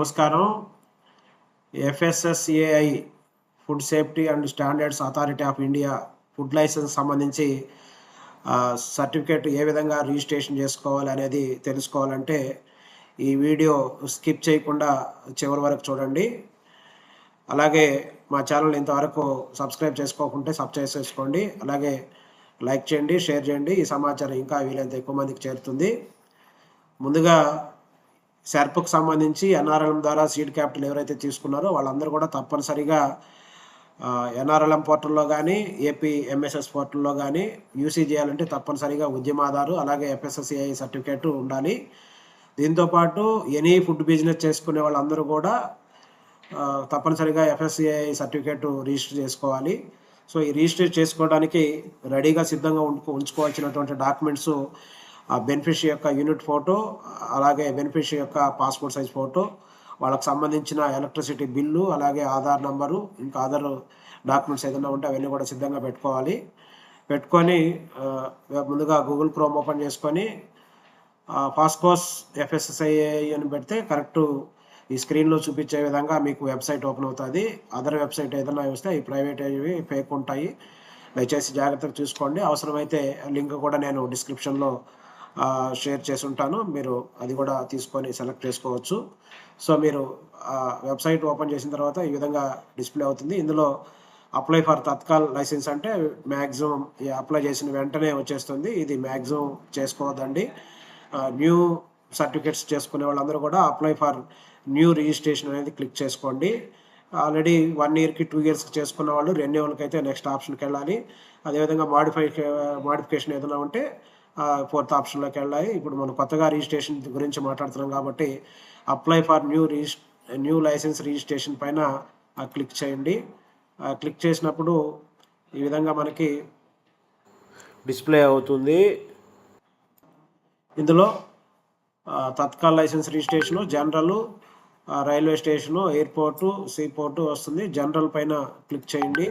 నమస్కారం. FSSAI food safety and standards authority of India food license సంబంధించి certificate ఏ విధంగా రిజిస్ట్రేషన్ చేసుకోవాలి అనేది తెలుసుకోవాలంటే ఈ వీడియో స్కిప్ చేయకుండా చివరి వరకు చూడండి. అలాగే మా ఛానల్ ఇంతవరకు సబ్స్క్రైబ్ చేసుకోకుంటే సబ్స్క్రైబ్ చేసుకోండి. అలాగే లైక్ చేయండి, షేర్ చేయండి. ఈ సమాచారం ఇంకా వీలైనంత ఎక్కువ మందికి చేరుతుంది. ముందుగా సెర్ప్కు సంబంధించి ఎన్ఆర్ఎల్ఎం ద్వారా సీడ్ క్యాపిటల్ ఎవరైతే తీసుకున్నారో వాళ్ళందరూ కూడా తప్పనిసరిగా ఎన్ఆర్ఎల్ఎం పోర్టల్లో కానీ ఏపీ ఎంఎస్ఎస్ పోర్టల్లో కానీ యూసీ చేయాలంటే తప్పనిసరిగా ఉద్యమాదారు అలాగే ఎఫ్ఎస్ఎస్ఏఐ సర్టిఫికేట్ ఉండాలి. దీంతోపాటు ఎనీ ఫుడ్ బిజినెస్ చేసుకునే వాళ్ళందరూ కూడా తప్పనిసరిగా ఎఫ్ఎస్ఏఐ సర్టిఫికేట్ రిజిస్టర్ చేసుకోవాలి. సో ఈ రిజిస్టర్ చేసుకోవడానికి రెడీగా సిద్ధంగా ఉంచుకోవాల్సినటువంటి డాక్యుమెంట్స్ బెనిఫిషియరీ యొక్క యూనిట్ ఫోటో, అలాగే బెనిఫిషియరీ యొక్క పాస్పోర్ట్ సైజ్ ఫోటో, వాళ్ళకి సంబంధించిన ఎలక్ట్రిసిటీ బిల్లు, అలాగే ఆధార్ నంబరు, ఇంకా అదర్ డాక్యుమెంట్స్ ఏదైనా ఉంటే అవన్నీ కూడా సిద్ధంగా పెట్టుకొని ముందుగా గూగుల్ క్రోమ్ ఓపెన్ చేసుకొని ఫాస్కోస్ ఎఫ్ఎస్ఎస్ఐఏ అని పెడితే కరెక్ట్ ఈ స్క్రీన్లో చూపించే విధంగా మీకు వెబ్సైట్ ఓపెన్ అవుతుంది. అదర్ వెబ్సైట్ ఏదైనా వస్తే ఈ ప్రైవేట్ అవి ఫేక్ ఉంటాయి, దయచేసి జాగ్రత్తగా చూసుకోండి. అవసరమైతే లింక్ కూడా నేను డిస్క్రిప్షన్లో షేర్ చేసి ఉంటాను, మీరు అది కూడా తీసుకొని సెలెక్ట్ చేసుకోవచ్చు. సో మీరు వెబ్సైట్ ఓపెన్ చేసిన తర్వాత ఈ విధంగా డిస్ప్లే అవుతుంది. ఇందులో అప్లై ఫర్ తత్కాల్ లైసెన్స్ అంటే మ్యాక్సిమం అప్లై చేసిన వెంటనే వచ్చేస్తుంది. ఇది మ్యాక్సిమం చేసుకోవద్దండి. న్యూ సర్టిఫికేట్స్ చేసుకునే వాళ్ళందరూ కూడా అప్లై ఫర్ న్యూ రిజిస్ట్రేషన్ అనేది క్లిక్ చేసుకోండి. ఆల్రెడీ 1 ఇయర్కి 2 ఇయర్స్కి చేసుకున్న వాళ్ళు రెన్యువల్కి అయితే నెక్స్ట్ ఆప్షన్కి వెళ్ళాలి. అదేవిధంగా మాడిఫికేషన్ ఏదైనా ఉంటే 4th ఆప్షన్లోకి వెళ్ళాలి. ఇప్పుడు మనం కొత్తగా రిజిస్ట్రేషన్ గురించి మాట్లాడుతున్నాం కాబట్టి apply for new license registration పైన క్లిక్ చేయండి. క్లిక్ చేసినప్పుడు ఈ విధంగా మనకి డిస్ప్లే అవుతుంది. ఇందులో Tatkal license registration, general, railway station, airport, seaport వస్తుంది. జనరల్ పైన క్లిక్ చేయండి.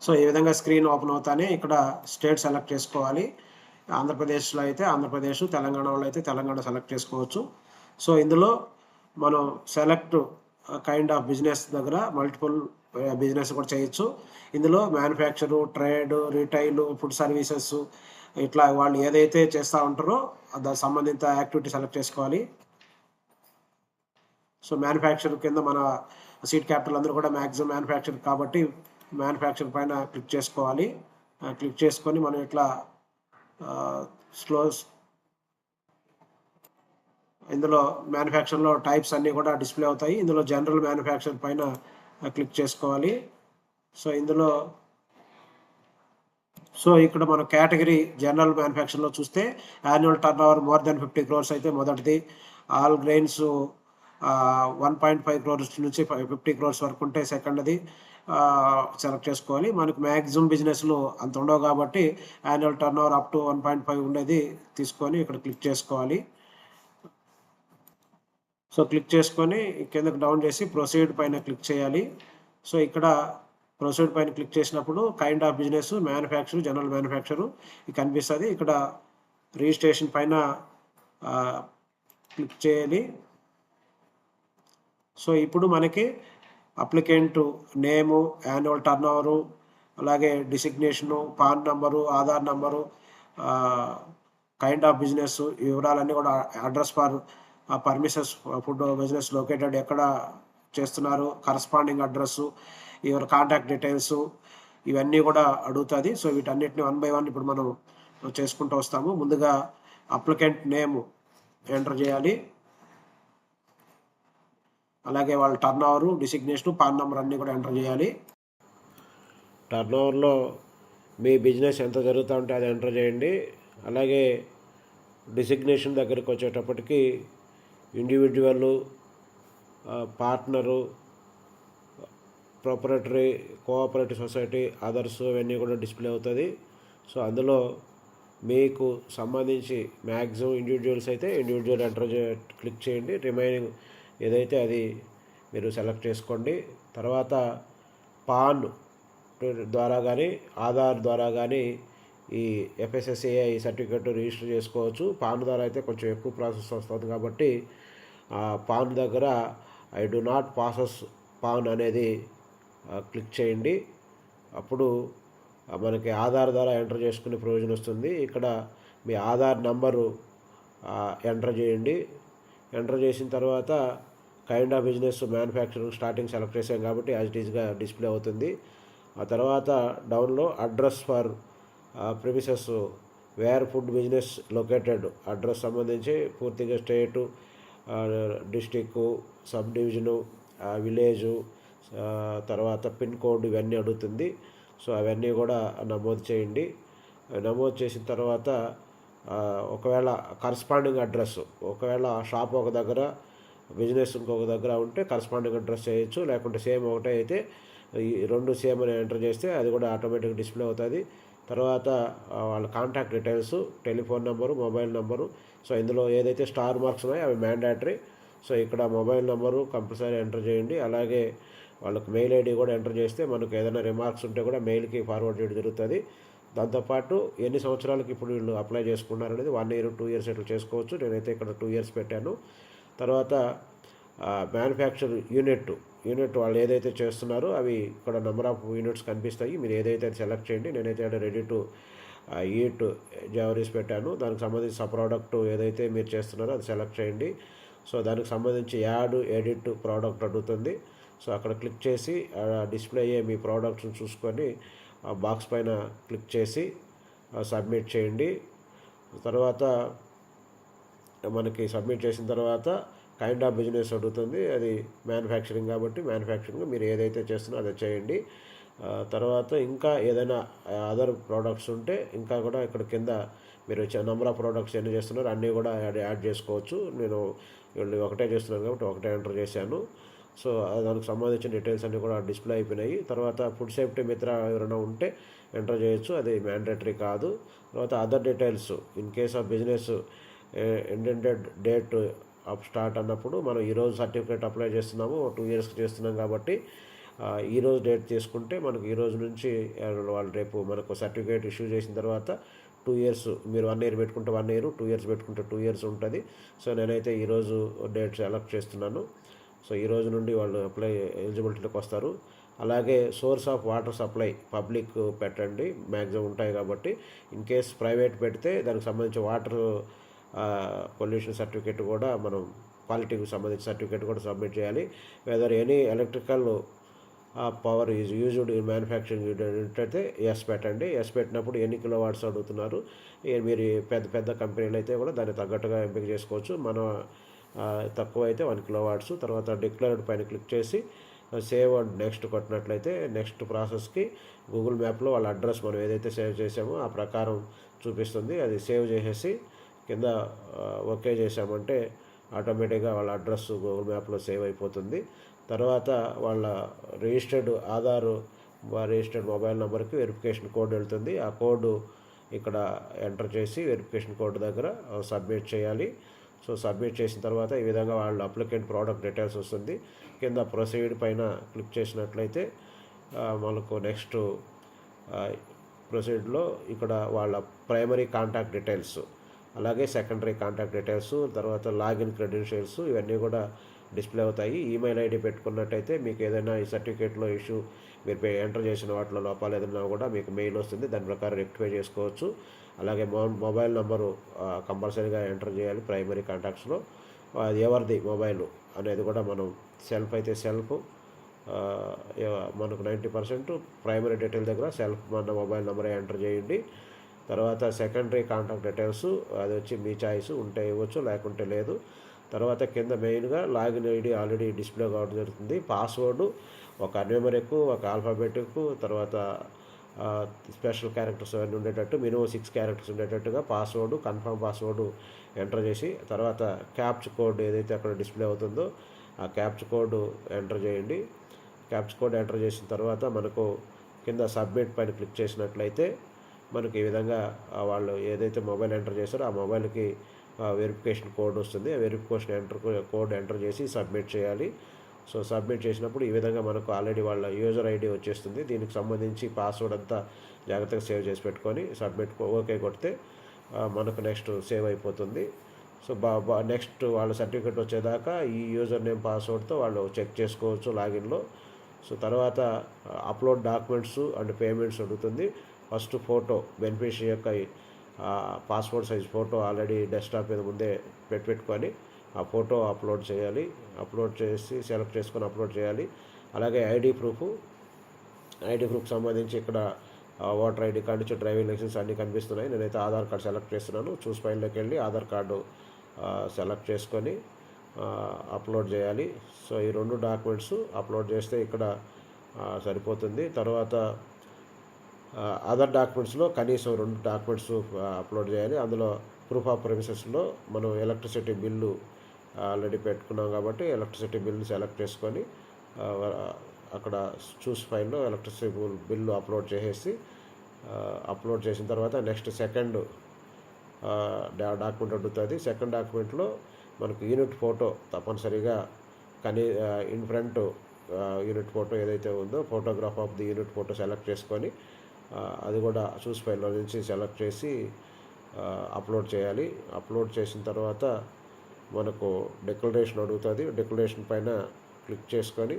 సో ఈ విధంగా స్క్రీన్ ఓపెన్ అవుతానే ఇక్కడ స్టేట్ సెలెక్ట్ చేసుకోవాలి. ఆంధ్రప్రదేశ్లో అయితే ఆంధ్రప్రదేశ్, తెలంగాణలో అయితే తెలంగాణ సెలెక్ట్ చేసుకోవచ్చు. సో ఇందులో మనం సెలెక్ట్ కైండ్ ఆఫ్ బిజినెస్ దగ్గర మల్టిపుల్ బిజినెస్ కూడా చేయొచ్చు. ఇందులో మ్యానుఫ్యాక్చరు, ట్రేడ్, రీటైల్, ఫుడ్ సర్వీసెస్, ఇట్లా వాళ్ళు ఏదైతే చేస్తూ ఉంటారో దానికి సంబంధిత యాక్టివిటీ సెలెక్ట్ చేసుకోవాలి. సో మ్యానుఫ్యాక్చర్ కింద మన సీడ్ క్యాపిటల్ అందరూ కూడా మ్యాక్సిమం మ్యానుఫ్యాక్చర్ కాబట్టి మ్యానుఫ్యాక్చర్ పైన క్లిక్ చేసుకోవాలి. క్లిక్ చేసుకొని మనం ఇట్లా ఇందులో మ్యానుఫ్యాక్చర్లో టైప్స్ అన్నీ కూడా డిస్ప్లే అవుతాయి. ఇందులో జనరల్ మ్యానుఫ్యాక్చర్ పైన క్లిక్ చేసుకోవాలి. సో ఇక్కడ మన కేటగిరీ జనరల్ మ్యానుఫ్యాక్చర్లో చూస్తే annual turn over more than 50 crores అయితే మొదటిది. ఆల్ గ్రెయిన్స్ 1.5 crores నుంచి 50 crores వరకు ఉంటే సెకండ్ది సెలెక్ట్ చేసుకోవాలి. మనకు మ్యాక్సిమం బిజినెస్లు అంత ఉండవు కాబట్టి annual turn over up to 1.5 ఉండేది తీసుకొని ఇక్కడ క్లిక్ చేసుకోవాలి. సో క్లిక్ చేసుకొని కిందకి డౌన్ చేసి ప్రొసీడ్ పైన క్లిక్ చేయాలి. సో ఇక్కడ ప్రొసీడ్ పైన క్లిక్ చేసినప్పుడు kind of business, manufacture, general మ్యానుఫ్యాక్చరు ఇది కనిపిస్తుంది. ఇక్కడ రిజిస్ట్రేషన్ పైన క్లిక్ చేయాలి. సో ఇప్పుడు మనకి applicant name, annual turnover, అలాగే designation, PAN number, Aadhaar number, kind of business వివరాలన్నీ కూడా, address for premises food business located ఎక్కడ చేస్తున్నారు, corresponding address, your contact details ఇవన్నీ కూడా అడుగుతుంది. సో వీటన్నిటిని 1 by 1 ఇప్పుడు మనం చేసుకుంటూ వస్తాము. ముందుగా అప్లికెంట్ నేమ్ ఎంటర్ చేయాలి. అలాగే వాళ్ళ టర్న్ ఓవరు, డిసిగ్నేషను, పాన్ నెంబర్ అన్నీ కూడా ఎంటర్ చేయాలి. టర్న్ ఓవర్లో మీ బిజినెస్ ఎంత జరుగుతూ ఉంటే అది ఎంటర్ చేయండి. అలాగే డిసిగ్నేషన్ దగ్గరికి వచ్చేటప్పటికి individual, partner, proprietary, cooperative society, others ఇవన్నీ కూడా డిస్ప్లే అవుతుంది. సో అందులో మీకు సంబంధించి మ్యాక్సిమం ఇండివిజువల్స్ అయితే ఇండివిజువల్ ఎంటర్ క్లిక్ చేయండి. రిమైనింగ్ ఏదైతే అది మీరు సెలెక్ట్ చేసుకోండి. తర్వాత పాన్ ద్వారా కానీ ఆధార్ ద్వారా కానీ ఈ ఎఫ్ఎస్ఎస్ఏఐ సర్టిఫికేట్ రిజిస్టర్ చేసుకోవచ్చు. పాన్ ద్వారా అయితే కొంచెం ఎక్కువ ప్రాసెస్ వస్తుంది కాబట్టి పాన్ దగ్గర I do not process pan అనేది క్లిక్ చేయండి. అప్పుడు మనకి ఆధార్ ద్వారా ఎంటర్ చేసుకునే ప్రయోజనం వస్తుంది. ఇక్కడ మీ ఆధార్ నంబరు ఎంటర్ చేయండి. ఎంటర్ చేసిన తర్వాత kind of business manufacturing starting select చేసాం కాబట్టి యాజ్ ఇట్ ఈస్గా డిస్ప్లే అవుతుంది. ఆ తర్వాత డౌన్లో address for premises wear food business located address సంబంధించి పూర్తిగా స్టేటు, డిస్టిక్కు, సబ్ డివిజను, విలేజు, తర్వాత పిన్ కోడ్ ఇవన్నీ అడుగుతుంది. సో అవన్నీ కూడా నమోదు చేయండి. నమోదు చేసిన తర్వాత ఒకవేళ కరస్పాండింగ్ అడ్రస్, ఒకవేళ షాప్ ఒక దగ్గర బిజినెస్ ఇంకొక దగ్గర ఉంటే కరస్పాండింగ్ అడ్రస్ చేయొచ్చు. లేకుంటే సేమ్ ఒకటే అయితే ఈ రెండు సేమ్ అని ఎంటర్ చేస్తే అది కూడా ఆటోమేటిక్ డిస్ప్లే అవుతుంది. తర్వాత వాళ్ళ contact details, telephone number, mobile number. So ఇందులో ఏదైతే స్టార్ మార్క్స్ ఉన్నాయో అవి మ్యాండేటరీ. సో ఇక్కడ మొబైల్ నెంబరు కంపల్సరీ ఎంటర్ చేయండి. అలాగే వాళ్ళకి మెయిల్ ఐడి కూడా ఎంటర్ చేస్తే మనకు ఏదైనా రిమార్క్స్ ఉంటే కూడా మెయిల్కి ఫార్వర్డ్ చేయడం జరుగుతుంది. దాంతోపాటు ఎన్ని సంవత్సరాలకి ఇప్పుడు వీళ్ళు అప్లై చేసుకున్నారు అనేది 1 year 2 years ఇట్లా చేసుకోవచ్చు. నేనైతే ఇక్కడ 2 years పెట్టాను. తర్వాత మ్యానుఫ్యాక్చర్ యూనిట్ వాళ్ళు ఏదైతే చేస్తున్నారో అవి ఇక్కడ నెంబర్ ఆఫ్ యూనిట్స్ కనిపిస్తాయి. మీరు ఏదైతే అది సెలెక్ట్ చేయండి. నేనైతే రెడీ టు ఈట్ జవరీస్ పెట్టాను. దానికి సంబంధించి సబ్ ప్రోడక్ట్ ఏదైతే మీరు చేస్తున్నారో అది సెలెక్ట్ చేయండి. సో దానికి సంబంధించి యాడ్ ఎడిట్ ప్రోడక్ట్ అడుగుతుంది. సో అక్కడ క్లిక్ చేసి డిస్ప్లే అయ్యే మీ ప్రోడక్ట్స్ని చూసుకొని ఆ బాక్స్ పైన క్లిక్ చేసి సబ్మిట్ చేయండి. తర్వాత మనకి సబ్మిట్ చేసిన తర్వాత కైండ్ ఆఫ్ బిజినెస్ అడుగుతుంది. అది మ్యానుఫ్యాక్చరింగ్ కాబట్టి మ్యానుఫ్యాక్చరింగ్ మీరు ఏదైతే చేస్తున్నారో అది చేయండి. తర్వాత ఇంకా ఏదైనా అదర్ ప్రోడక్ట్స్ ఉంటే ఇంకా కూడా ఇక్కడ కింద మీరు నెంబర్ ఆఫ్ ప్రోడక్ట్స్ ఎన్ని చేస్తున్నారు అన్నీ కూడా యాడ్ చేసుకోవచ్చు. నేను వీళ్ళు ఒకటే చేస్తున్నాను కాబట్టి ఒకటే ఎంటర్ చేశాను. సో దానికి సంబంధించిన డీటెయిల్స్ అన్నీ కూడా డిస్ప్లే అయిపోయినాయి. తర్వాత ఫుడ్ సేఫ్టీ మిత్ర ఎవరైనా ఉంటే ఎంటర్ చేయొచ్చు, అది మ్యాండేటరీ కాదు. తర్వాత other details in case of business intended date of start అన్నప్పుడు మనం ఈరోజు సర్టిఫికేట్ అప్లై చేస్తున్నాము, 2 yearsకి చేస్తున్నాం కాబట్టి ఈరోజు డేట్ తీసుకుంటే మనకు ఈరోజు నుంచి వాళ్ళు రేపు మనకు సర్టిఫికేట్ ఇష్యూ చేసిన తర్వాత 2 years, మీరు 1 year పెట్టుకుంటే 1 year, 2 years పెట్టుకుంటే 2 years ఉంటుంది. సో నేనైతే ఈరోజు డేట్ సెలెక్ట్ చేస్తున్నాను. సో ఈ రోజు నుండి వాళ్ళు అప్లై ఎలిజిబిలిటీలోకి వస్తారు. అలాగే source of water supply public పెట్టండి, మ్యాక్సిమం ఉంటాయి కాబట్టి. ఇన్ కేస్ ప్రైవేట్ పెడితే దానికి సంబంధించి వాటర్ పొల్యూషన్ సర్టిఫికేట్ కూడా మనం క్వాలిటీకి సంబంధించిన సర్టిఫికేట్ కూడా సబ్మిట్ చేయాలి. Weather any electrical power is used in manufacturing unit అయితే ఎస్ పెట్టండి. ఎస్ పెట్టినప్పుడు ఎన్ని కిలోవాట్స్ అడుగుతున్నారు, మీరు పెద్ద కంపెనీలు అయితే కూడా దాన్ని తగ్గట్టుగా ఎంపిక చేసుకోవచ్చు. మనం తక్కువ అయితే 1 kilowatt. తర్వాత డిక్లేర్డ్ పైన క్లిక్ చేసి సేవ్ అండ్ నెక్స్ట్ కొట్టినట్లయితే నెక్స్ట్ ప్రాసెస్కి గూగుల్ మ్యాప్లో వాళ్ళ అడ్రస్ మనం ఏదైతే సేవ్ చేసామో ఆ ప్రకారం చూపిస్తుంది. అది సేవ్ చేసేసి కింద ఓకే చేసామంటే ఆటోమేటిక్గా వాళ్ళ అడ్రస్ గూగుల్ మ్యాప్లో సేవ్ అయిపోతుంది. తర్వాత వాళ్ళ రిజిస్టర్డ్ ఆధార్ రిజిస్టర్డ్ మొబైల్ నెంబర్కి వెరిఫికేషన్ కోడ్ వెళ్తుంది. ఆ కోడ్ ఇక్కడ ఎంటర్ చేసి వెరిఫికేషన్ కోడ్ దగ్గర సబ్మిట్ చేయాలి. సో సబ్మిట్ చేసిన తర్వాత ఈ విధంగా వాళ్ళ అప్లికెంట్ ప్రోడక్ట్ డీటెయిల్స్ వస్తుంది. కింద ప్రొసీడ్ పైన క్లిక్ చేసినట్లయితే మనకు నెక్స్ట్ ప్రొసీడ్లో ఇక్కడ వాళ్ళ ప్రైమరీ కాంటాక్ట్ డీటెయిల్స్, అలాగే సెకండరీ కాంటాక్ట్ డీటెయిల్స్, తర్వాత లాగిన్ క్రెడెన్షియల్స్ ఇవన్నీ కూడా డిస్ప్లే అవుతాయి. ఈమెయిల్ ఐడి పెట్టుకున్నట్టయితే మీకు ఏదైనా ఈ సర్టిఫికేట్లో ఇష్యూ మీరు ఎంటర్ చేసిన వాటిలో లోపాలు ఏదైనా కూడా మీకు మెయిల్ వస్తుంది, దాని ప్రకారం రెక్టిఫై చేసుకోవచ్చు. అలాగే మొబైల్ నెంబరు కంపల్సరీగా ఎంటర్ చేయాలి ప్రైమరీ కాంటాక్ట్స్లో. అది ఎవరిది మొబైల్ అనేది కూడా మనం సెల్ఫ్ అయితే సెల్ఫ్, మనకు 90% ప్రైమరీ డీటెయిల్ దగ్గర సెల్ఫ్ మన మొబైల్ నెంబరే ఎంటర్ చేయండి. తర్వాత సెకండరీ కాంటాక్ట్ డీటెయిల్స్ అది వచ్చి మీ చాయిస్, ఉంటే ఇవ్వచ్చు లేకుంటే లేదు. తర్వాత కింద మెయిన్గా లాగిన్ ఐడి ఆల్రెడీ డిస్ప్లే కావడం జరుగుతుంది. పాస్వర్డ్ ఒక న్యూమరిక్, ఒక ఆల్ఫాబెటిక్, తర్వాత స్పెషల్ క్యారెక్టర్స్ అన్నీ ఉండేటట్టు మినిమం 6 characters ఉండేటట్టుగా పాస్వర్డ్, కన్ఫర్మ్ పాస్వర్డ్ ఎంటర్ చేసి తర్వాత క్యాప్చ్ కోడ్ ఏదైతే అక్కడ డిస్ప్లే అవుతుందో ఆ క్యాప్చ్ కోడ్ ఎంటర్ చేయండి. క్యాప్చ్ కోడ్ ఎంటర్ చేసిన తర్వాత మనకు కింద సబ్మిట్ పైన క్లిక్ చేసినట్లయితే మనకి ఈ విధంగా వాళ్ళు ఏదైతే మొబైల్ ఎంటర్ చేశారో ఆ మొబైల్కి వెరిఫికేషన్ కోడ్ వస్తుంది. ఆ వెరిఫికేషన్ కోడ్ ఎంటర్ చేసి సబ్మిట్ చేయాలి. సో సబ్మిట్ చేసినప్పుడు ఈ విధంగా మనకు ఆల్రెడీ వాళ్ళ యూజర్ ఐడి వచ్చేస్తుంది. దీనికి సంబంధించి పాస్వర్డ్ అంతా జాగ్రత్తగా సేవ్ చేసి పెట్టుకొని సబ్మిట్ ఓకే కొడితే మనకు నెక్స్ట్ సేవ్ అయిపోతుంది. సో నెక్స్ట్ వాళ్ళ సర్టిఫికేట్ వచ్చేదాకా ఈ యూజర్ నేమ్ పాస్వర్డ్తో వాళ్ళు చెక్ చేసుకోవచ్చు లాగిన్లో. సో తర్వాత అప్లోడ్ డాక్యుమెంట్స్ అండ్ పేమెంట్స్ అడుగుతుంది. ఫస్ట్ ఫోటో, బెనిఫిషరీ యొక్క passport size photo already desktop మీద ముందే పెట్టుకొని ఆ ఫోటో అప్లోడ్ చేయాలి. అప్లోడ్ చేసి సెలెక్ట్ చేసుకొని అప్లోడ్ చేయాలి. అలాగే ఐడి ప్రూఫ్ సంబంధించి ఇక్కడ ఓటర్ ఐడి కార్డు నుంచి డ్రైవింగ్ లైసెన్స్ అన్నీ కనిపిస్తున్నాయి. నేనైతే ఆధార్ కార్డు సెలెక్ట్ చేస్తున్నాను. చూస్ ఫైల్లోకి వెళ్ళి ఆధార్ కార్డు సెలెక్ట్ చేసుకొని అప్లోడ్ చేయాలి. సో ఈ 2 డాక్యుమెంట్స్ అప్లోడ్ చేస్తే ఇక్కడ సరిపోతుంది. తర్వాత అదర్ డాక్యుమెంట్స్లో కనీసం 2 డాక్యుమెంట్స్ అప్లోడ్ చేయాలి. అందులో ప్రూఫ్ ఆఫ్ ప్రెమిసెస్లో మనం ఎలక్ట్రిసిటీ బిల్లు ఆల్రెడీ పెట్టుకున్నాం కాబట్టి ఎలక్ట్రిసిటీ బిల్లు సెలెక్ట్ చేసుకొని అక్కడ చూస్ ఫైల్లో ఎలక్ట్రిసిటీ బిల్లు అప్లోడ్ చేసిన తర్వాత నెక్స్ట్ సెకండ్ డాక్యుమెంట్ అడుగుతుంది. సెకండ్ డాక్యుమెంట్లో మనకు యూనిట్ ఫోటో తప్పనిసరిగా ఇన్ ఫ్రంట్ యూనిట్ ఫోటో ఏదైతే ఉందో photograph of the unit photo select చేసుకొని అది కూడా చూస్ ఫైల్లో నుంచి సెలెక్ట్ చేసి అప్లోడ్ చేయాలి. అప్లోడ్ చేసిన తర్వాత మనకు డిక్లరేషన్ అడుగుతుంది. డిక్లరేషన్ పైన క్లిక్ చేసుకొని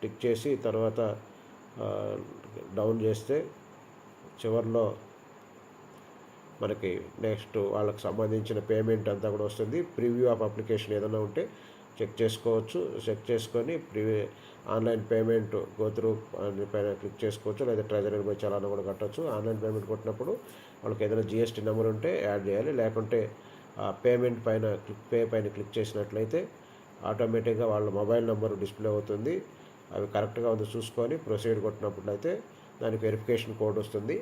టిక్ చేసి తర్వాత డౌన్ చేస్తే చివరిలో మనకి నెక్స్ట్ వాళ్ళకి సంబంధించిన పేమెంట్ అంతా కూడా వస్తుంది. ప్రివ్యూ ఆఫ్ అప్లికేషన్ ఏదైనా ఉంటే చెక్ చేసుకోవచ్చు. చెక్ చేసుకొని ఆన్లైన్ పేమెంట్ గోత్రూ పైన క్లిక్ చేసుకోవచ్చు. లేదా ట్రెజరీ బై చలానా కూడా కట్టవచ్చు. ఆన్లైన్ పేమెంట్ కొట్టినప్పుడు వాళ్ళకి ఏదైనా జిఎస్టీ నెంబర్ ఉంటే యాడ్ చేయాలి. లేకుంటే పేమెంట్ పైన పే పైన క్లిక్ చేసినట్లయితే ఆటోమేటిక్గా వాళ్ళ మొబైల్ నెంబర్ డిస్ప్లే అవుతుంది. అవి కరెక్ట్గా ఉందో చూసుకొని ప్రొసీడ్ కొట్టినప్పుడు అయితే దానికి వెరిఫికేషన్ కోడ్ వస్తుంది.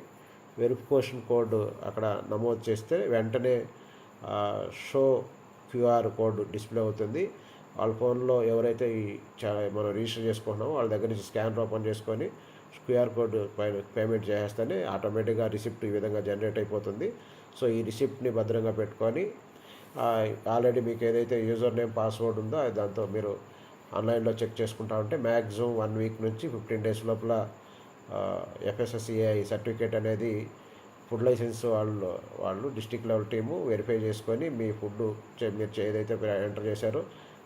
వెరిఫికేషన్ కోడ్ అక్కడ నమోదు చేస్తే వెంటనే షో క్యూఆర్ కోడ్ డిస్ప్లే అవుతుంది. వాళ్ళ ఫోన్లో ఎవరైతే మనం రిజిస్టర్ చేసుకుంటున్నామో వాళ్ళ దగ్గర నుంచి స్కానర్ ఓపెన్ చేసుకొని క్యూఆర్ కోడ్ పైన పేమెంట్ చేసేస్తేనే ఆటోమేటిక్గా రిసిప్ట్ ఈ విధంగా జనరేట్ అయిపోతుంది. సో ఈ రిసిప్ట్ని భద్రంగా పెట్టుకొని ఆల్రెడీ మీకు ఏదైతే యూజర్ నేమ్ పాస్వర్డ్ ఉందో దాంతో మీరు ఆన్లైన్లో చెక్ చేసుకుంటా ఉంటే మ్యాక్సిమం 1 వీక్ నుంచి 15 డేస్ లోపల FSSAI సర్టిఫికేట్ అనేది ఫుడ్ లైసెన్స్ వాళ్ళు డిస్ట్రిక్ట్ లెవెల్ టీము వెరిఫై చేసుకొని మీ ఫుడ్ మీరు ఏదైతే ఎంటర్ చేశారో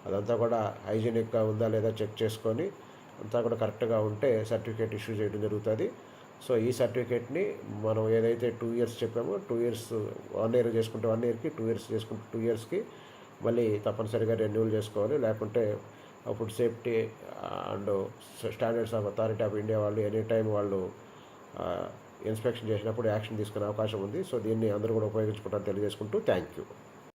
అదంతా కూడా హైజీనిక్గా ఉందా లేదా చెక్ చేసుకొని అంతా కూడా కరెక్ట్గా ఉంటే సర్టిఫికేట్ ఇష్యూ చేయడం జరుగుతుంది. సో ఈ సర్టిఫికేట్ని మనం ఏదైతే 2 ఇయర్స్ చెప్పామో 2 ఇయర్స్ 1 ఇయర్ చేసుకుంటే 1 ఇయర్కి 2 ఇయర్స్ చేసుకుంటే 2 ఇయర్స్కి మళ్ళీ తప్పనిసరిగా రెన్యూవల్ చేసుకోవాలి. లేకుంటే food safety and standards of authority of India వాళ్ళు ఎనీ టైం వాళ్ళు ఇన్స్పెక్షన్ చేసినప్పుడు యాక్షన్ తీసుకునే అవకాశం ఉంది. సో దీన్ని అందరూ కూడా ఉపయోగించుకుంటారని తెలియజేసుకుంటూ థ్యాంక్ యూ.